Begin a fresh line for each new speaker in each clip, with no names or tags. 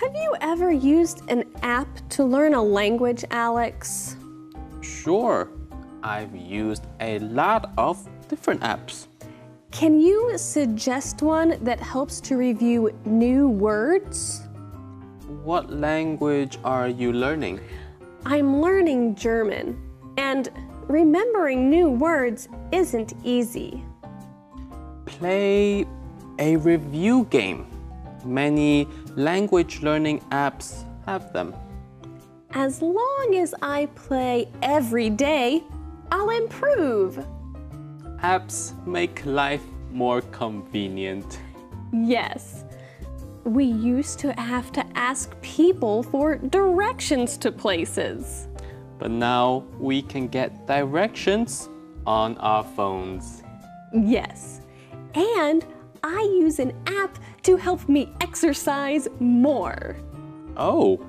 Have you ever used an app to learn a language, Alex?
Sure, I've used a lot of different apps.
Can you suggest one that helps to review new words?
What language are you learning?
I'm learning German, and remembering new words isn't easy.
Play a review game. Many language learning apps have them.
As long as I play every day, I'll improve.
Apps make life more convenient.
Yes. We used to have to ask people for directions to places.
But now we can get directions on our phones.
Yes. And I use an app to help me exercise more.
Oh,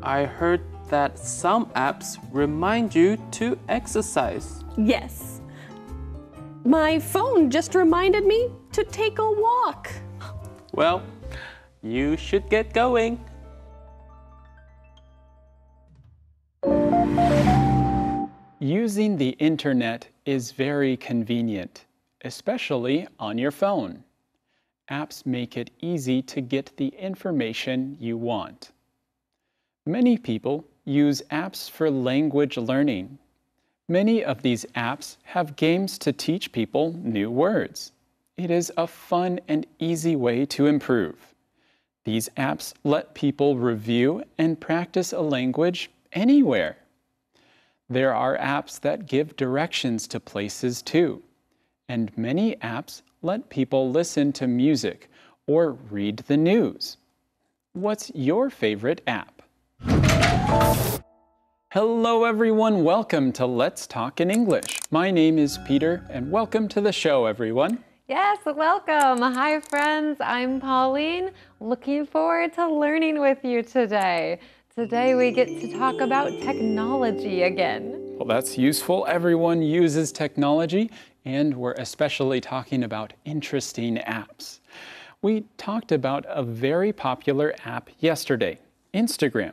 I heard that some apps remind you to exercise.
Yes. My phone just reminded me to take a walk.
Well, you should get going.
Using the internet is very convenient, especially on your phone. Apps make it easy to get the information you want. Many people use apps for language learning. Many of these apps have games to teach people new words. It is a fun and easy way to improve. These apps let people review and practice a language anywhere. There are apps that give directions to places too, and many apps let people listen to music or read the news. What's your favorite app? Hello everyone, welcome to Let's Talk in English. My name is Peter and welcome to the show everyone.
Yes, welcome. Hi friends, I'm Pauline. Looking forward to learning with you today. Today we get to talk about technology again.
Well, that's useful. Everyone uses technology, and we're especially talking about interesting apps. We talked about a very popular app yesterday, Instagram.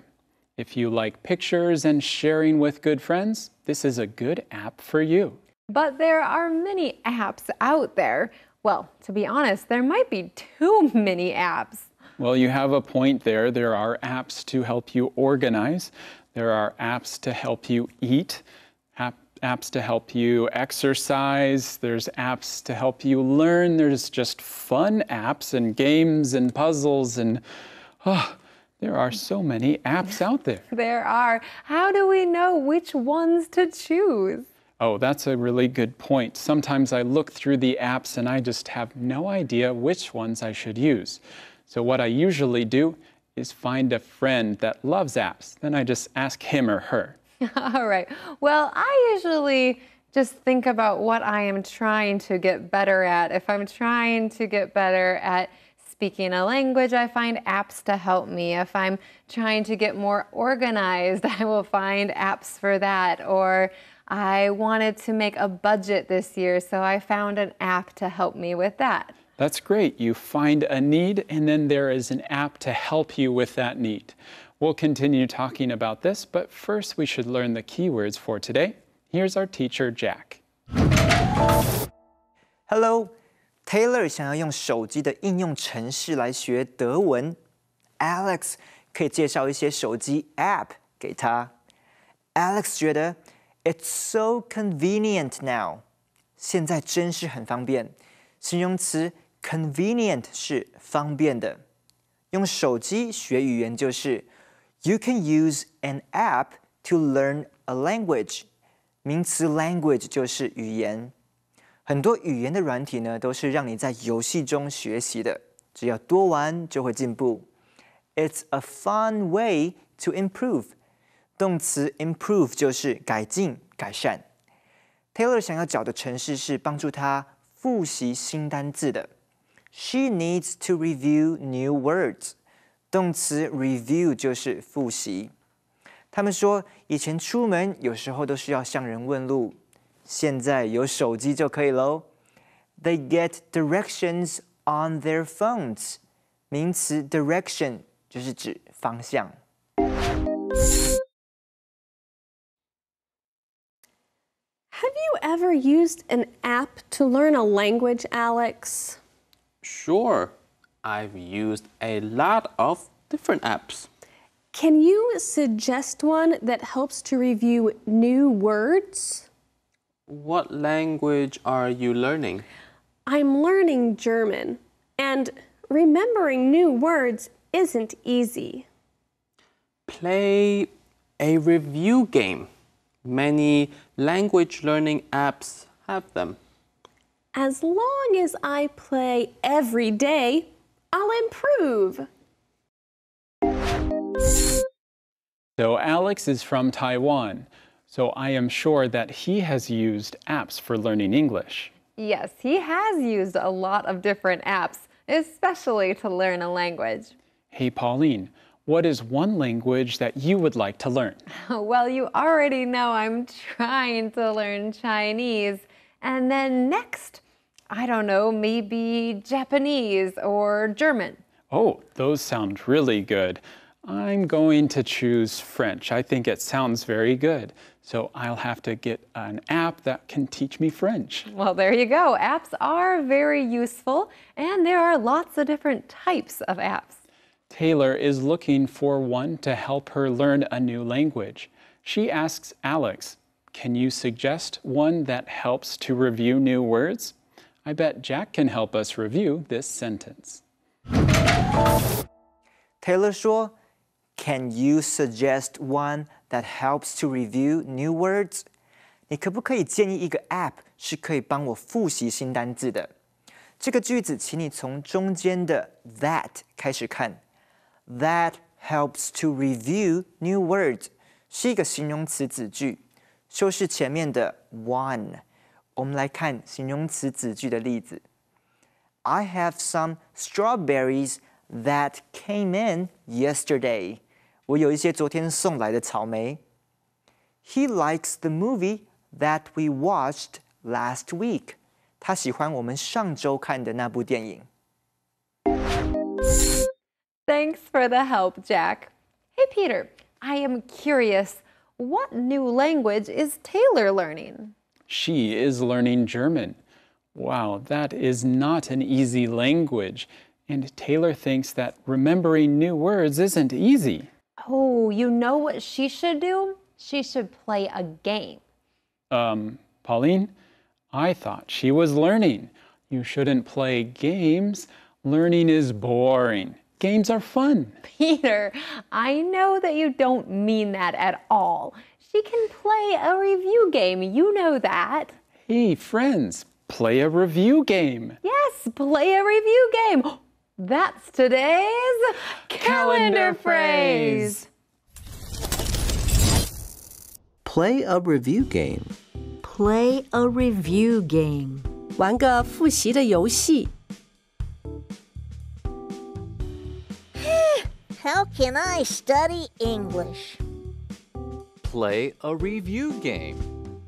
If you like pictures and sharing with good friends, this is a good app for you.
But there are many apps out there. Well, to be honest, there might be too many apps.
Well, you have a point there. There are apps to help you organize. There are apps to help you eat, apps to help you exercise. There's apps to help you learn. There's just fun apps and games and puzzles and there are so many apps out there.
There are. How do we know which ones to choose?
Oh, that's a really good point. Sometimes I look through the apps and I just have no idea which ones I should use. So what I usually do is find a friend that loves apps. Then I just ask him or her.
All right. Well, I usually just think about what I am trying to get better at. If I'm trying to get better at speaking a language, I find apps to help me. If I'm trying to get more organized, I will find apps for that. Or I wanted to make a budget this year, so I found an app to help me with that.
That's great. You find a need, and then there is an app to help you with that need. We'll continue talking about this, but first we should learn the keywords for today. Here's our teacher, Jack.
Hello, Taylor 想要用手机的应用程式来学德文。Alex 可以介绍一些手机 App 给他。Alex 觉得 It's so convenient now， 现在真是很方便。形容词 convenient 是方便的。用手机学语言就是 You can use an app to learn a language。名词 language 就是语言。很多语言的软体呢，都是让你在游戏中学习的，只要多玩就会进步。It's a fun way to improve。动词 improve 就是改进、改善。Taylor 想要找的程式是帮助他复习新单字的。She needs to review new words。动词 review 就是复习。他们说，以前出门有时候都需要向人问路。现在有手机就可以喽。They get directions on their phones。名词 direction 就是指方向。
Have you ever used an app to learn a language, Alex?
Sure, I've used a lot of different apps.
Can you suggest one that helps to review new words?
What language are you learning?
I'm learning German, and remembering new words isn't easy.
Play a review game. Many language learning apps have them.
As long as I play every day, I'll improve.
So Alex is from Taiwan, so I am sure that he has used apps for learning English.
Yes, he has used a lot of different apps, especially to learn a language.
Hey, Pauline, what is one language that you would like to learn?
Well, you already know I'm trying to learn Chinese. And then next, I don't know, maybe Japanese or German.
Oh, those sound really good. I'm going to choose French. I think it sounds very good. So I'll have to get an app that can teach me French.
Well, there you go. Apps are very useful, and there are lots of different types of apps.
Taylor is looking for one to help her learn a new language. She asks Alex, can you suggest one that helps to review new words? I bet Jack can help us review this sentence.
Taylor 说 Can you suggest one that helps to review new words? 你可不可以建议一个 app 是可以帮我复习新单字的？这个句子，请你从中间的 that 开始看。That helps to review new words 是一个形容词子句，修饰前面的 one。我们来看形容词子句的例子。I have some strawberries that came in yesterday. 我有一些昨天送来的草莓。He likes the movie that we watched last week. 他喜欢我们上周看的那部电影。
Thanks for the help, Jack. Hey, Peter, I am curious, what new language is Taylor learning?
She is learning German. Wow, that is not an easy language. And Taylor thinks that remembering new words isn't easy.
Oh, you know what she should do? She should play a game.
Pauline, I thought she was learning. You shouldn't play games. Learning is boring. Games are fun.
Peter, I know that you don't mean that at all. She can play a review game. You know that.
Hey, friends, play a review game.
Yes, play a review game. That's today's calendar phrase.
Play a review game.
Play a review game. 玩个复习的游戏。
How can I study English?
Play a review game.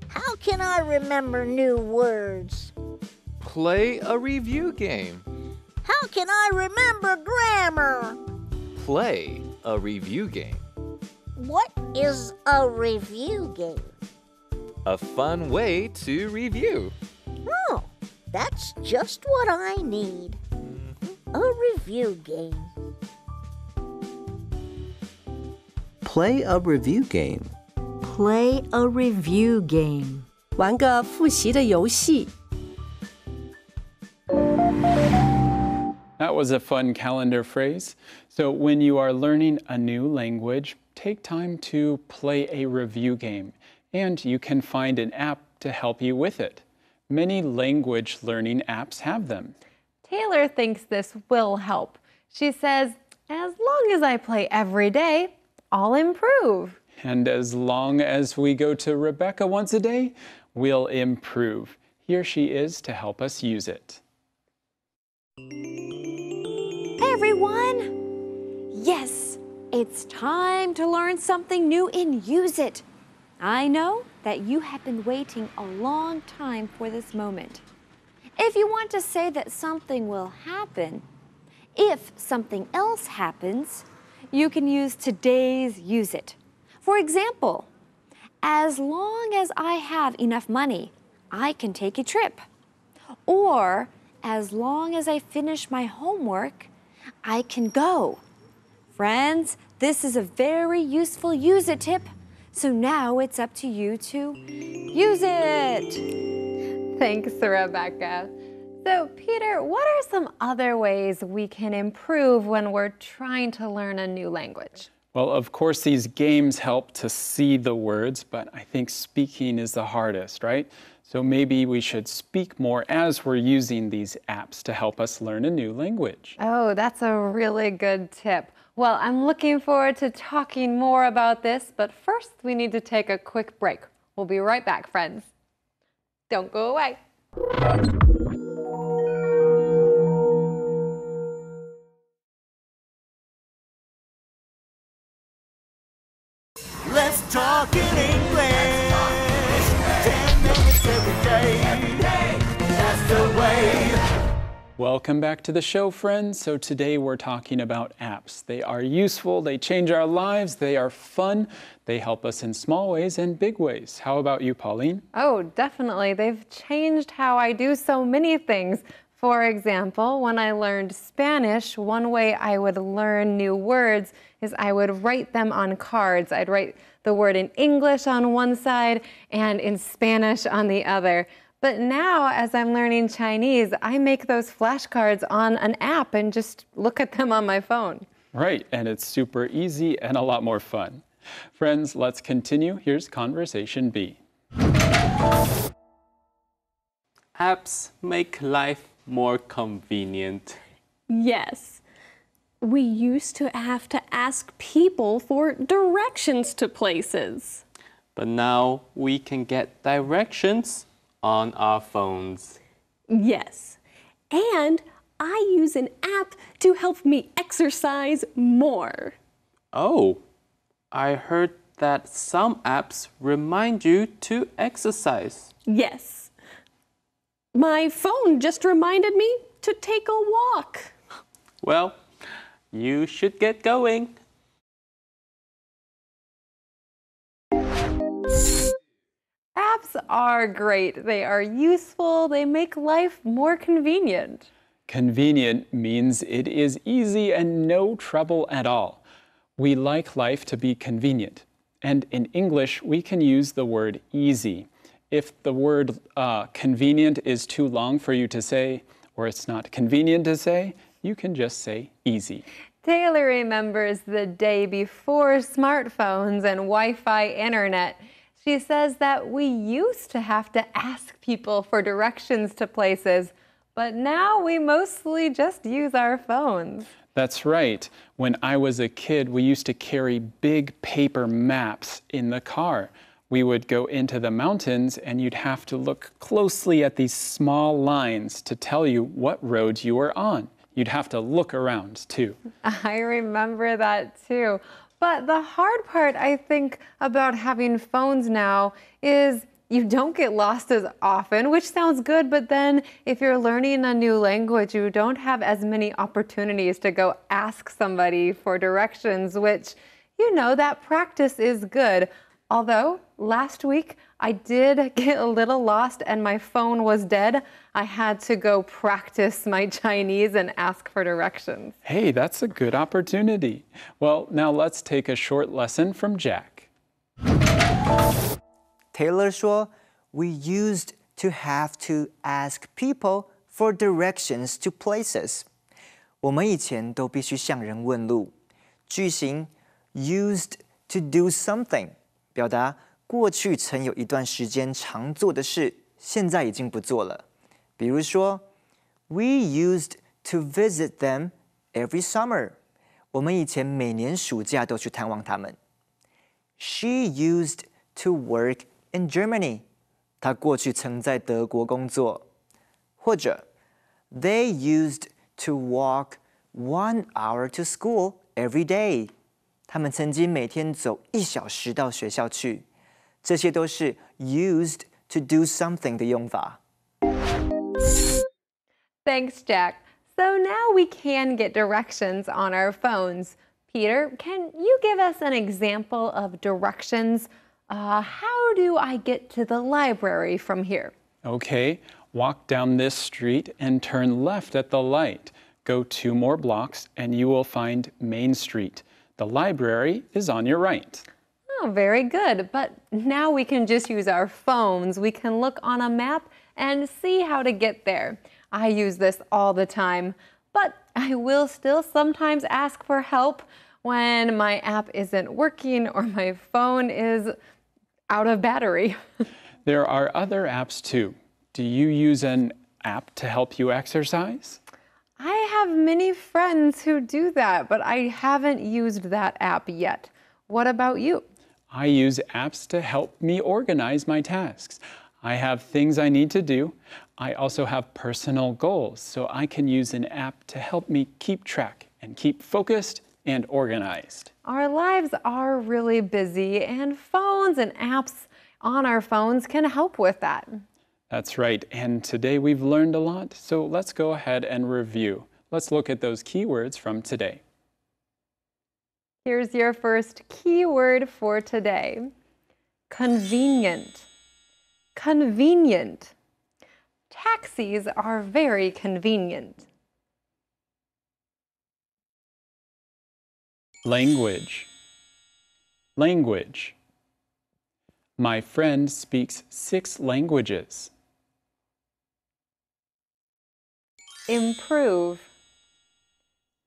How can I remember new words?
Play a review game.
How can I remember grammar?
Play a review game.
What is a review game?
A fun way to review.
Oh, that's just what I need. A review game.
Play a review game.
Play a review game. 玩个复习的游戏。
That was a fun calendar phrase. So when you are learning a new language, take time to play a review game, and you can find an app to help you with it. Many language learning apps have them.
Taylor thinks this will help. She says, as long as I play every day, I'll improve.
And as long as we go to Rebecca once a day, we'll improve. Here she is to help us use it.
Hey everyone! Yes, it's time to learn something new and use it. I know that you have been waiting a long time for this moment. If you want to say that something will happen, if something else happens, you can use today's use it. For example, as long as I have enough money, I can take a trip. Or, as long as I finish my homework, I can go. Friends, this is a very useful use it tip. So now it's up to you to use it.
Thanks, Rebecca. So, Peter, what are some other ways we can improve when we're trying to learn a new language?
Well, of course, these games help to see the words, but I think speaking is the hardest, right? So maybe we should speak more as we're using these apps to help us learn a new language.
Oh, that's a really good tip. Well, I'm looking forward to talking more about this, but first we need to take a quick break. We'll be right back, friends. Don't go away.
Let's talk in English. 10 minutes every day. That's the way.
Welcome back to the show, friends. So today we're talking about apps. They are useful, they change our lives, they are fun, they help us in small ways and big ways. How about you, Pauline?
Oh, definitely. They've changed how I do so many things. For example, when I learned Spanish, one way I would learn new words is I would write them on cards. I'd write the word in English on one side and in Spanish on the other. But now, as I'm learning Chinese, I make those flashcards on an app and just look at them on my phone.
Right, and it's super easy and a lot more fun. Friends, let's continue. Here's Conversation B.
Apps make life more convenient.
Yes. We used to have to ask people for directions to places.
But now we can get directions on our phones.
Yes. And I use an app to help me exercise more.
Oh, I heard that some apps remind you to exercise.
Yes. My phone just reminded me to take a walk.
Well, you should get going.
Apps are great. They are useful. They make life more convenient.
Convenient means it is easy and no trouble at all. We like life to be convenient. And in English, we can use the word easy. If the word convenient is too long for you to say, or it's not convenient to say, you can just say easy.
Taylor remembers the day before smartphones and Wi-Fi internet. She says that we used to have to ask people for directions to places, but now we mostly just use our phones.
That's right. When I was a kid, we used to carry big paper maps in the car. We would go into the mountains and you'd have to look closely at these small lines to tell you what roads you were on. You'd have to look around too.
I remember that too. But the hard part, I think, about having phones now is you don't get lost as often, which sounds good, but then if you're learning a new language, you don't have as many opportunities to go ask somebody for directions, which, you know, that practice is good. Although, last week, I did get a little lost and my phone was dead. I had to go practice my Chinese and ask for directions.
Hey, that's a good opportunity. Well, now let's take a short lesson from Jack.
Taylor 说 We used to have to ask people for directions to places. 我们以前都必须向人问路。句型 used to do something 表达过去曾有一段时间常做的事，现在已经不做了。比如说 We used to visit them every summer. 我们以前每年暑假都去探望他们。She used to work in Germany. 她过去曾在德国工作。或者 They used to walk 1 hour to school every day. 他们曾经每天走1小时到学校去。这些都是 used to do something 的用法。
Thanks, Jack. So now we can get directions on our phones. Peter, can you give us an example of directions? How do I get to the library from here?
Okay, walk down this street and turn left at the light. Go 2 more blocks and you will find Main Street. The library is on your right.
Oh, very good. But now we can just use our phones. We can look on a map and see how to get there. I use this all the time, but I will still sometimes ask for help when my app isn't working or my phone is out of battery.
There are other apps too. Do you use an app to help you exercise?
I have many friends who do that, but I haven't used that app yet. What about you?
I use apps to help me organize my tasks. I have things I need to do. I also have personal goals, so I can use an app to help me keep track and keep focused and organized.
Our lives are really busy, and phones and apps on our phones can help with that.
That's right, and today we've learned a lot, so let's go ahead and review. Let's look at those keywords from today.
Here's your first keyword for today. Convenient. Convenient. Taxis are very convenient.
Language. Language. My friend speaks 6 languages.
Improve.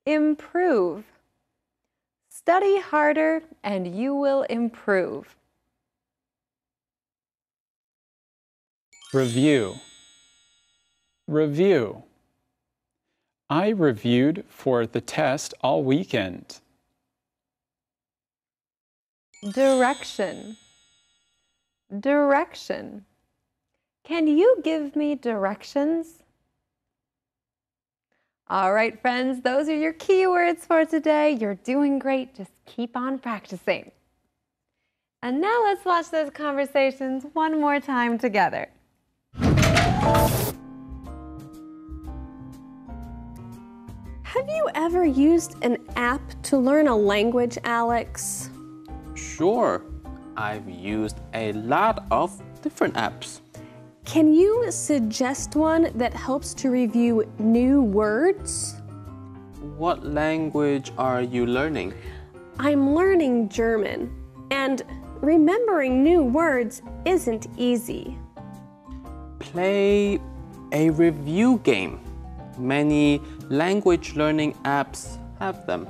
Improve. Study harder and you will improve.
Review. Review. I reviewed for the test all weekend.
Direction. Direction. Can you give me directions? All right, friends, those are your keywords for today. You're doing great. Just keep on practicing. And now let's watch those conversations one more time together.
Have you ever used an app to learn a language, Alex?
Sure, I've used a lot of different apps.
Can you suggest one that helps to review new words?
What language are you learning?
I'm learning German, and remembering new words isn't easy.
Play a review game. Many language learning apps have them.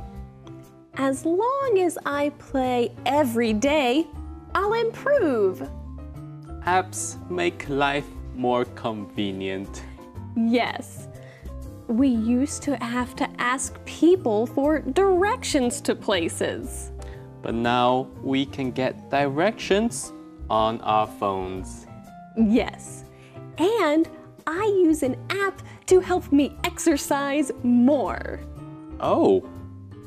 As long as I play every day, I'll improve.
Apps make life more convenient.
Yes. We used to have to ask people for directions to places.
But now we can get directions on our phones.
Yes. And I use an app to help me exercise more.
Oh,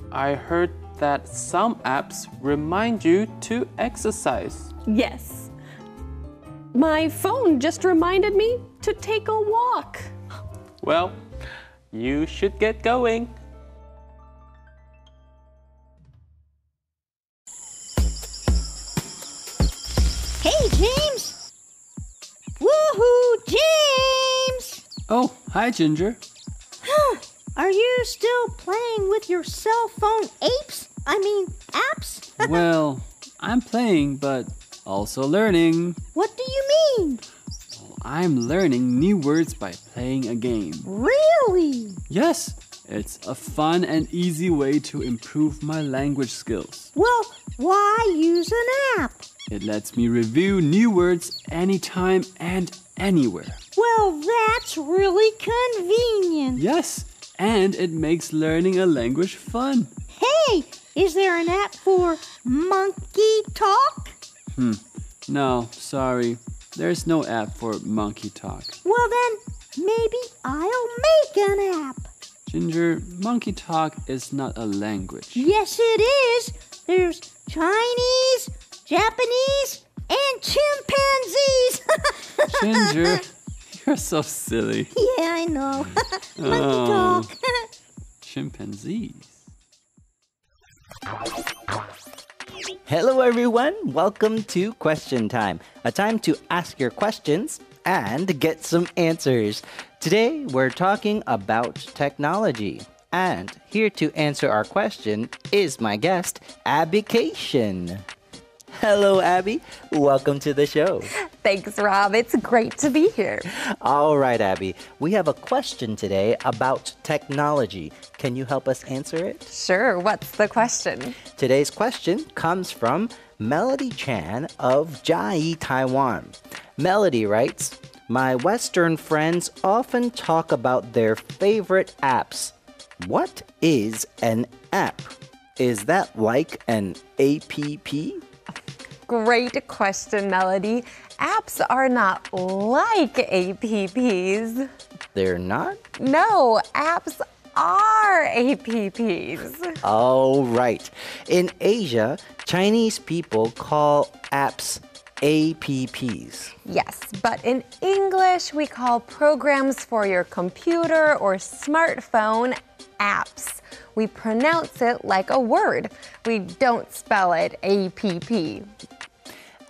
I heard that some apps remind you to exercise.
Yes. My phone just reminded me to take a walk.
Well, you should get going.
Hey, James! Woohoo, James!
Oh, hi, Ginger.
Are you still playing with your cell phone apes? I mean, apps?
Well, I'm playing, but also learning.
What do you mean?
Well, I'm learning new words by playing a game.
Really?
Yes, it's a fun and easy way to improve my language skills.
Well, why use an app?
It lets me review new words anytime and anywhere.
Well, that's really convenient.
Yes, and it makes learning a language fun.
Hey, is there an app for Monkey Talk?
No, sorry. There's no app for Monkey Talk.
Well then, maybe I'll make an app.
Ginger, Monkey Talk is not a language.
Yes, it is. There's Chinese, Japanese, and chimpanzees.
Ginger, you're so silly.
Yeah, I know. Monkey Talk.
Chimpanzees.
Hello everyone, welcome to Question Time, a time to ask your questions and get some answers. Today we're talking about technology. And here to answer our question is my guest, Abby Cation. Hello, Abby. Welcome to the show.
Thanks, Rob. It's great to be here.
All right, Abby. We have a question today about technology. Can you help us answer it?
Sure. What's the question?
Today's question comes from Melody Chan of Chiayi, Taiwan. Melody writes, "My Western friends often talk about their favorite apps. What is an app? Is that like an app?"
Great question, Melody. Apps are not like apps.
They're not?
No, apps are apps.
Oh, right. In Asia, Chinese people call apps apps.
Yes, but in English, we call programs for your computer or smartphone apps. We pronounce it like a word. We don't spell it app.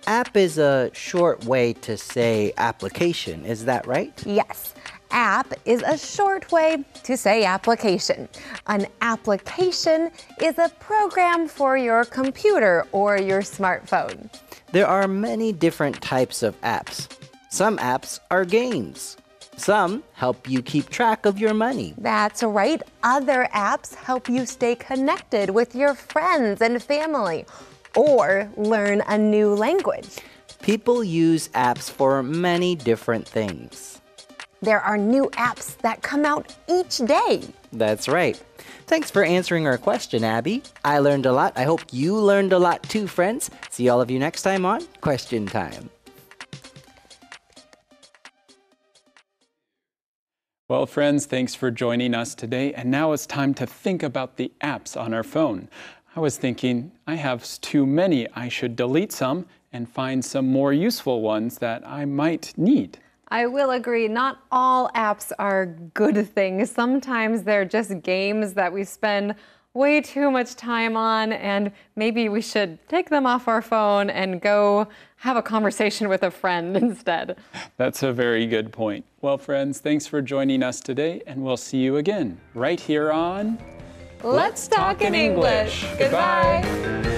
App is a short way to say application, is that right?
Yes. App is a short way to say application. An application is a program for your computer or your smartphone.
There are many different types of apps. Some apps are games. Some help you keep track of your money.
That's right. Other apps help you stay connected with your friends and family or learn a new language.
People use apps for many different things.
There are new apps that come out each day.
That's right. Thanks for answering our question, Abby. I learned a lot. I hope you learned a lot too, friends. See all of you next time on Question Time.
Well, friends, thanks for joining us today. And now it's time to think about the apps on our phone. I was thinking, I have too many. I should delete some and find some more useful ones that I might need.
I will agree, not all apps are good things. Sometimes they're just games that we spend way too much time on, and maybe we should take them off our phone and go have a conversation with a friend instead.
That's a very good point. Well, friends, thanks for joining us today, and we'll see you again right here on
Let's Talk in English. Goodbye.